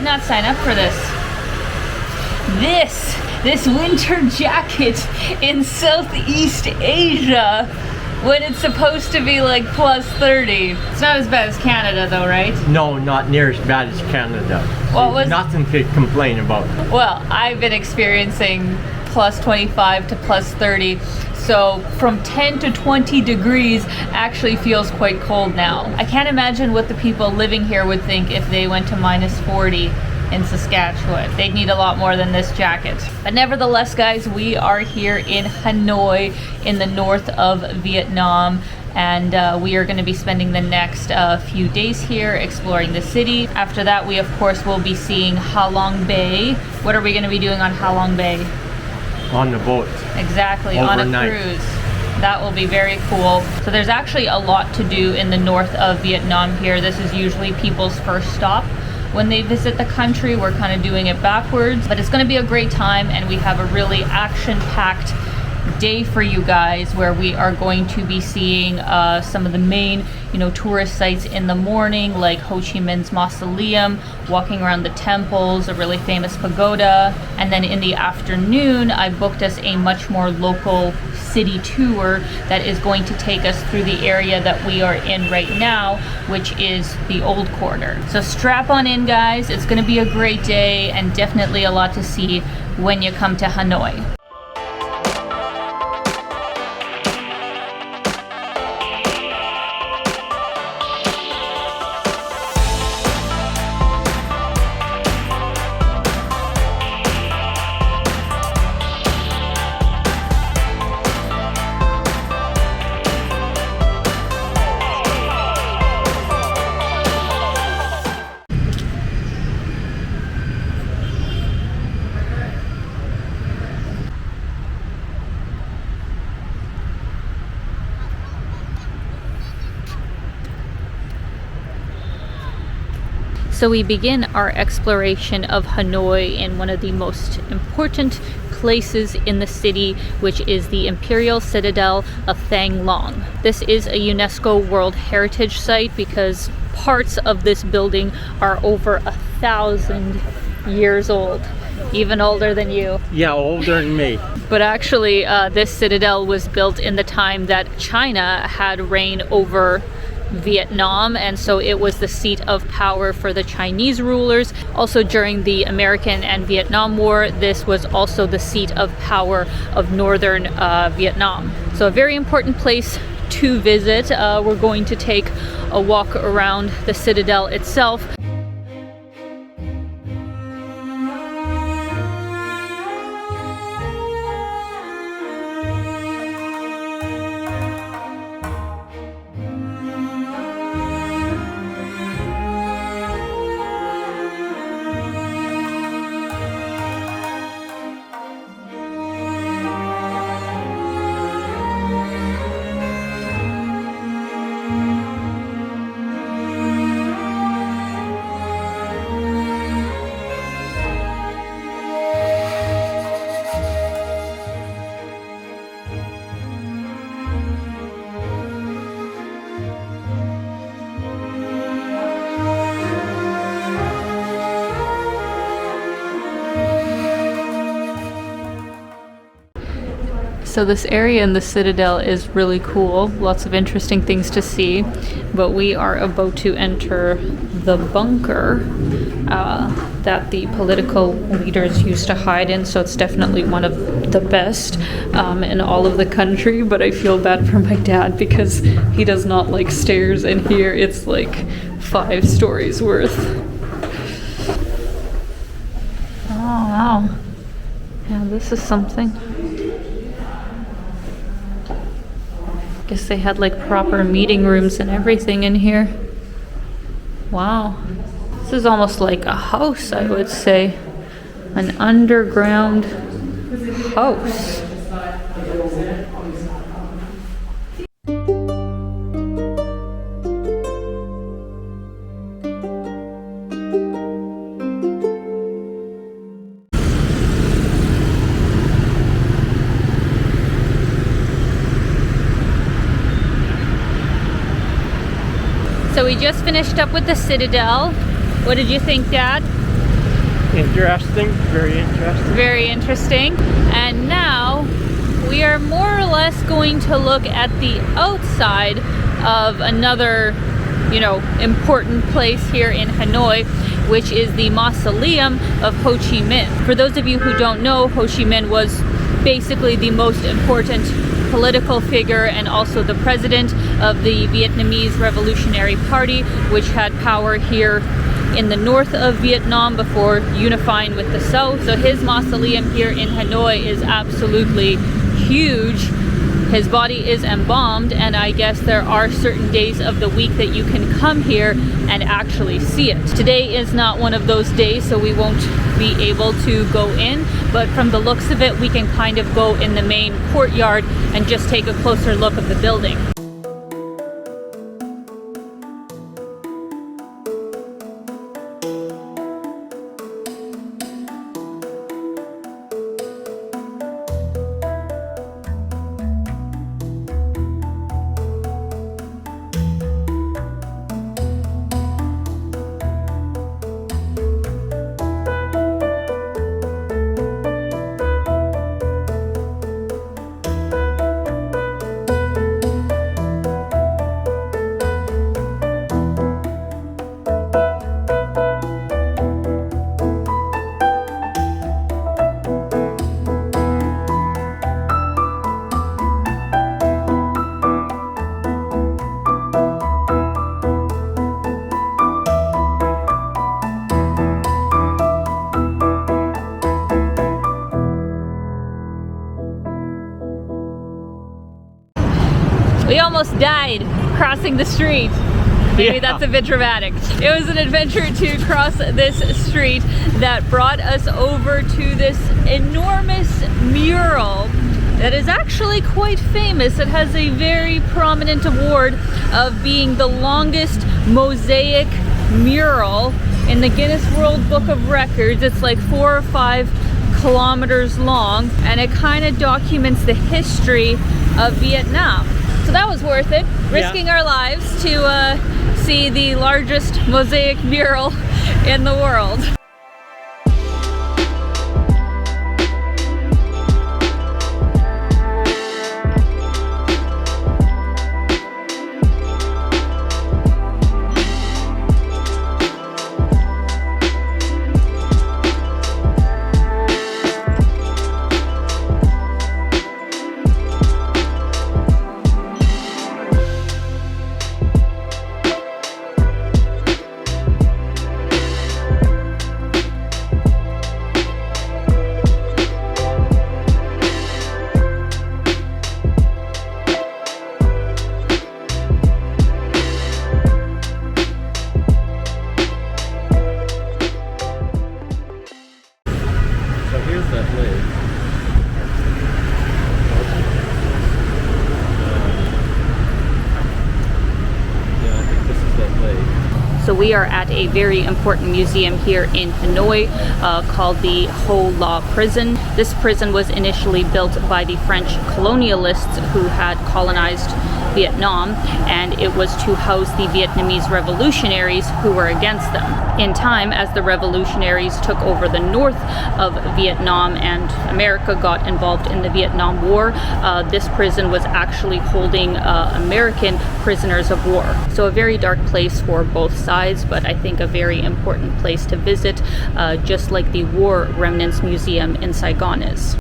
did not sign up for this. This winter jacket in Southeast Asia when it's supposed to be like plus 30. It's not as bad as Canada though, right? No, not near as bad as Canada. Nothing to complain about. Well, I've been experiencing plus 25 to plus 30. So from 10 to 20 degrees actually feels quite cold now. I can't imagine what the people living here would think if they went to minus 40 in Saskatchewan. They'd need a lot more than this jacket. But nevertheless, guys, we are here in Hanoi in the north of Vietnam, and we are going to be spending the next few days here exploring the city. After that, we of course will be seeing Ha Long Bay. What are we going to be doing on Ha Long Bay? On the boat. Exactly, overnight. On a cruise. That will be very cool. So there's actually a lot to do in the north of Vietnam here. This is usually people's first stop when they visit the country. We're kind of doing it backwards, but it's going to be a great time, and we have a really action-packed day for you guys where we are going to be seeing some of the main tourist sites in the morning, like Ho Chi Minh's mausoleum, walking around the temples, a really famous pagoda, and then in the afternoon I booked us a much more local city tour that is going to take us through the area that we are in right now, which is the Old Quarter. So strap on in, guys. It's going to be a great day and definitely a lot to see when you come to Hanoi. So we begin our exploration of Hanoi in one of the most important places in the city, which is the Imperial Citadel of Thang Long. This is a UNESCO World Heritage Site because parts of this building are over 1,000 years old. Even older than you. Yeah, older than me. But actually, this citadel was built in the time that China had reign over Vietnam, and so it was the seat of power for the Chinese rulers. Also during the American and Vietnam War, this was also the seat of power of northern Vietnam. So a very important place to visit. We're going to take a walk around the citadel itself. So this area in the Citadel is really cool, lots of interesting things to see, but we are about to enter the bunker that the political leaders used to hide in, so it's definitely one of the best in all of the country, but I feel bad for my dad because he does not like stairs, and here it's like 5 stories worth. Oh wow, yeah, this is something. Guess they had like proper meeting rooms and everything in here. Wow. This is almost like a house, I would say. An underground house. So we just finished up with the Citadel. What did you think, Dad? Interesting, very interesting. Very interesting. And now we are more or less going to look at the outside of another, you know, important place here in Hanoi, which is the mausoleum of Ho Chi Minh. For those of you who don't know, Ho Chi Minh was basically the most important political figure and also the president of the Vietnamese Revolutionary Party, which had power here in the north of Vietnam before unifying with the south. So his mausoleum here in Hanoi is absolutely huge. His body is embalmed, and I guess there are certain days of the week that you can come here and actually see it. Today is not one of those days, so we won't be able to go in, but from the looks of it, we can kind of go in the main courtyard and just take a closer look of the building. We almost died crossing the street. Maybe that's a bit dramatic. It was an adventure to cross this street that brought us over to this enormous mural that is actually quite famous. It has a very prominent award of being the longest mosaic mural in the Guinness World Book of Records. It's like 4 or 5 kilometers long, and it kind of documents the history of Vietnam. So that was worth it, risking our lives to see the largest mosaic mural in the world. So we are at a very important museum here in Hanoi called the Hoa Lo prison. This prison was initially built by the French colonialists who had colonized Vietnam, and it was to house the Vietnamese revolutionaries who were against them. In time, as the revolutionaries took over the north of Vietnam and America got involved in the Vietnam War, this prison was actually holding American prisoners of war. So a very dark place for both sides, but I think a very important place to visit, just like the War Remnants Museum in Saigon is.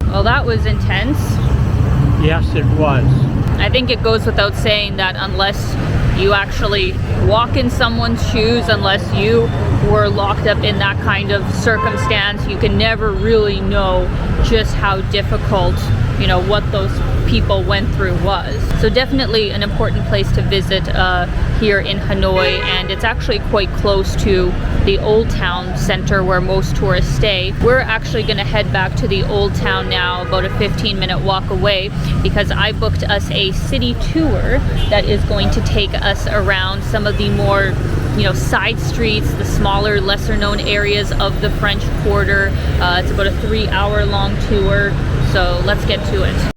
Well, that was intense. Yes, it was. I think it goes without saying that unless you actually walk in someone's shoes unless you were locked up in that kind of circumstance. You can never really know just how difficult, you know, what those people went through was. So definitely an important place to visit here in Hanoi, and it's actually quite close to the Old Town Center where most tourists stay. We're actually going to head back to the Old Town now, about a 15-minute walk away, because I booked us a city tour that is going to take us around some of the more, you know, side streets, the smaller, lesser known areas of the French Quarter. It's about a 3-hour long tour, so let's get to it.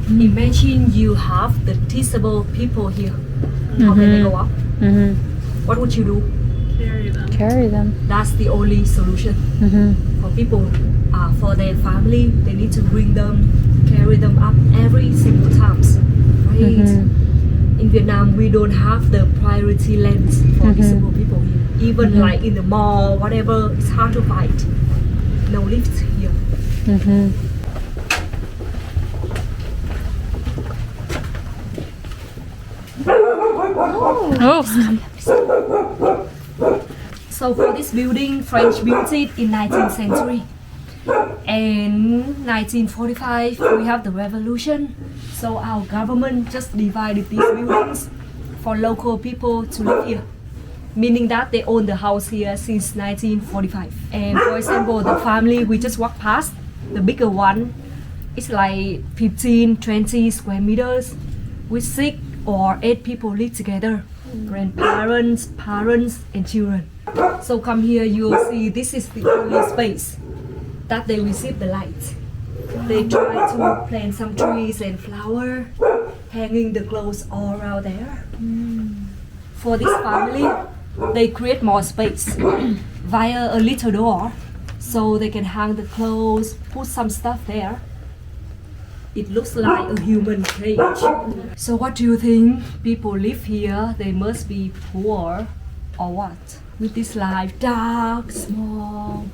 Imagine you have the disabled people here. How can they go up? What would you do? Carry them. That's the only solution. For people, for their family, they need to bring them, carry them up every single time. Right? In Vietnam, we don't have the priority lanes for disabled people here. Even like in the mall, whatever, it's hard to find. No lifts here. Oh. So for this building, French built it in 19th century. And 1945, we have the revolution. So our government just divided these buildings for local people to live here. Meaning that they own the house here since 1945. And for example, the family we just walked past, the bigger one, it's like 15, 20 square meters with 6 or 8 people live together. Grandparents, parents, and children. So come here, you'll see this is the only space that they receive the light. They try to plant some trees and flower, hanging the clothes all around there. For this family, they create more space via a little door, so they can hang the clothes, put some stuff there. It looks like a human cage. So what do you think? People live here, they must be poor or what? With this life, dark, small,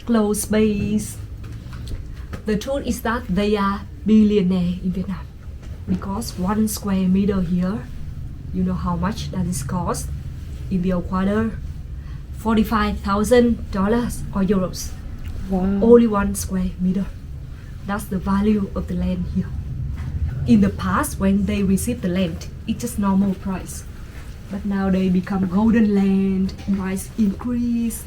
closed space. The truth is that they are billionaires in Vietnam. Because 1 square meter here, you know how much that is cost in the quarter? $45,000 or euros. Wow. Only 1 square meter. That's the value of the land here. In the past, when they received the land, it's just normal price. But now they become golden land, price increase.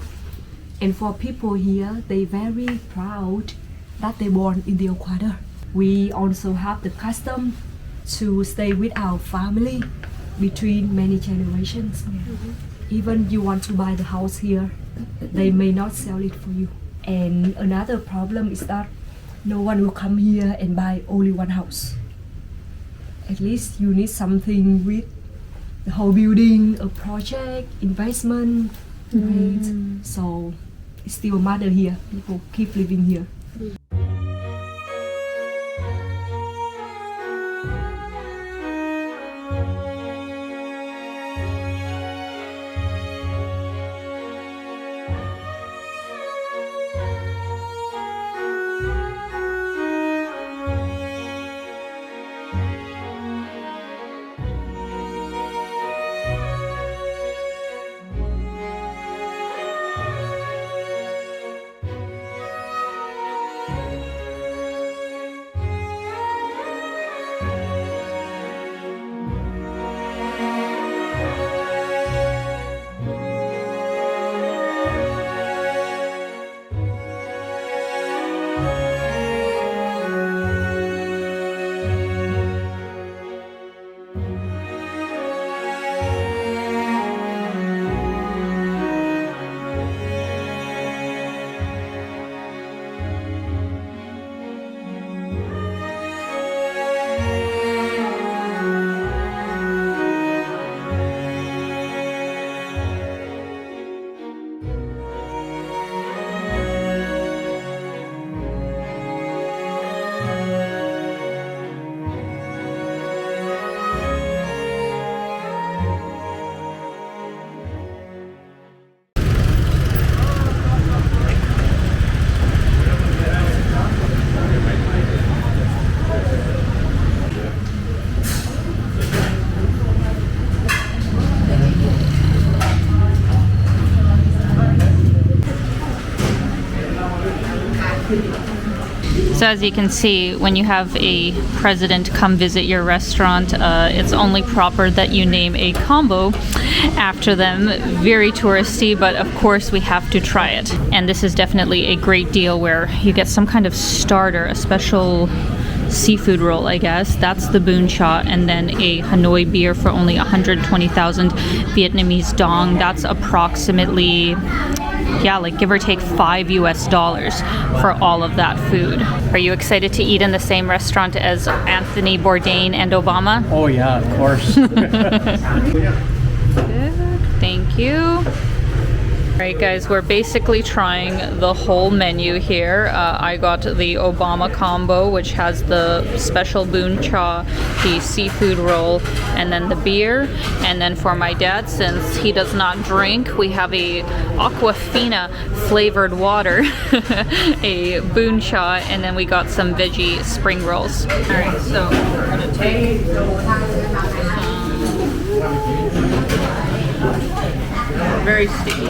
And for people here, they very proud that they born in the Ecuador. We also have the custom to stay with our family between many generations. Even you want to buy the house here, they may not sell it for you. And another problem is that no one will come here and buy only one house. At least you need something with the whole building, a project, investment, right? So it's still matter here. People keep living here. So as you can see, when you have a president come visit your restaurant, it's only proper that you name a combo after them. Very touristy, but of course we have to try it. And this is definitely a great deal where you get some kind of starter, a special seafood roll, I guess. That's the bún cha, and then a Hanoi beer for only 120,000 Vietnamese dong. That's approximately, yeah, like give or take $5 US for all of that food. Are you excited to eat in the same restaurant as Anthony Bourdain and Obama? Oh yeah, of course. Good. Thank you. Alright guys, we're basically trying the whole menu here. I got the Obama combo, which has the special bún cha, the seafood roll, and then the beer. And then for my dad, since he does not drink, we have a Aquafina flavored water, a bún cha, and then we got some veggie spring rolls. Alright, so we're gonna take very sticky.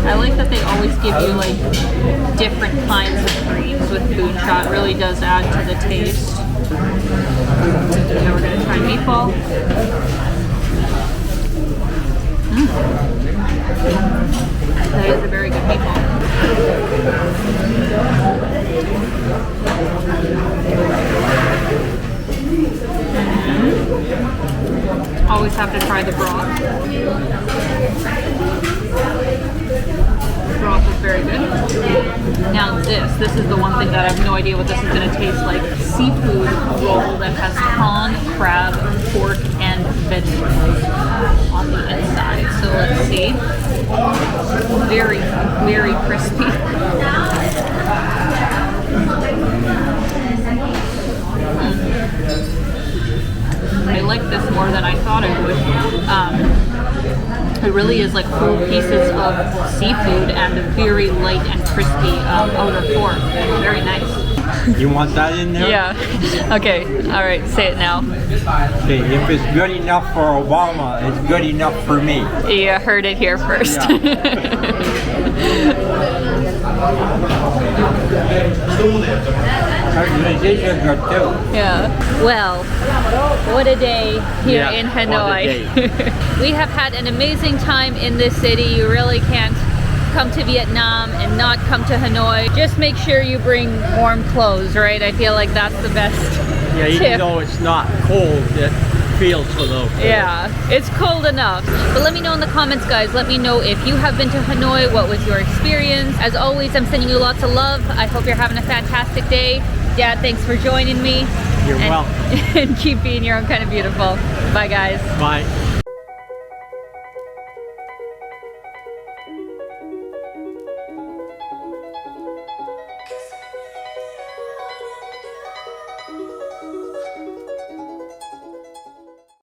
I like that they always give you like different kinds of greens with bún cha. It really does add to the taste. Now we're gonna try meatball. That is a very good meatball. Always have to try the broth. The broth is very good. Now this is the one thing that I have no idea what this is going to taste like. Seafood roll that has prawn, crab, pork, and vegetables on the inside. So let's see. Very, very crispy. I like this more than I thought I would. It really is like whole pieces of seafood and a very light and crispy outer core. Very nice. You want that in there? Yeah. Okay. All right. Say it now. Okay. If it's good enough for Obama, it's good enough for me. You heard it here first. These are good too. Yeah. Well, what a day here in Hanoi. We have had an amazing time in this city. You really can't come to Vietnam and not come to Hanoi. Just make sure you bring warm clothes, right? I feel like that's the best Yeah, even tip. though it's not cold, it feels a little cold. Yeah, it's cold enough. But let me know in the comments, guys. Let me know if you have been to Hanoi. What was your experience? As always, I'm sending you lots of love. I hope you're having a fantastic day. Dad, thanks for joining me. You're welcome. And keep being your own kind of beautiful. Bye, guys. Bye.